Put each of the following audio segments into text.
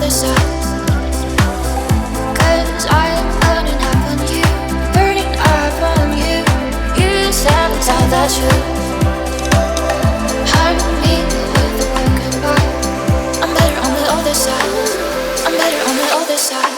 other side. 'Cause I'm burning up on you, burning up on you. You sabotage that truth. Hurt me with a word goodbye. I'm better on the other side. I'm better on the other side.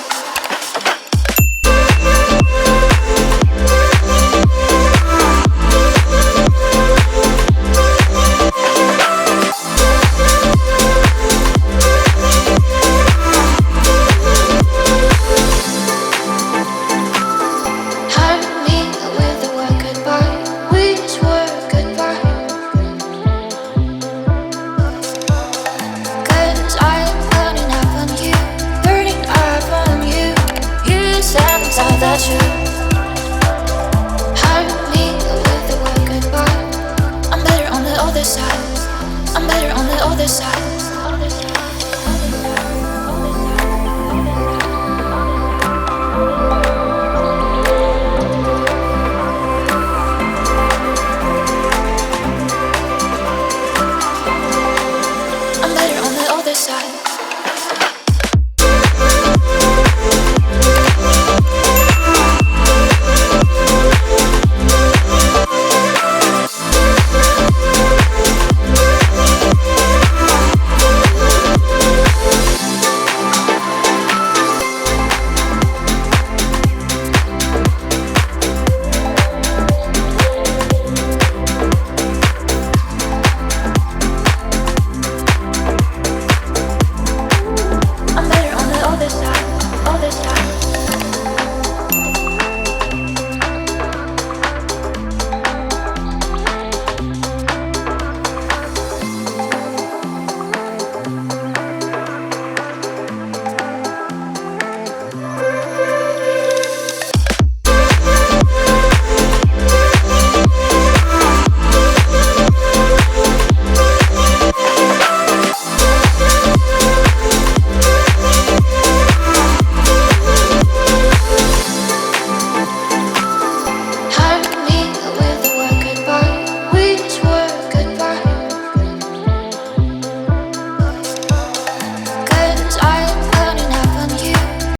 That you hurt me with the word goodbye. I'm better on the other side. I'm better on the other side.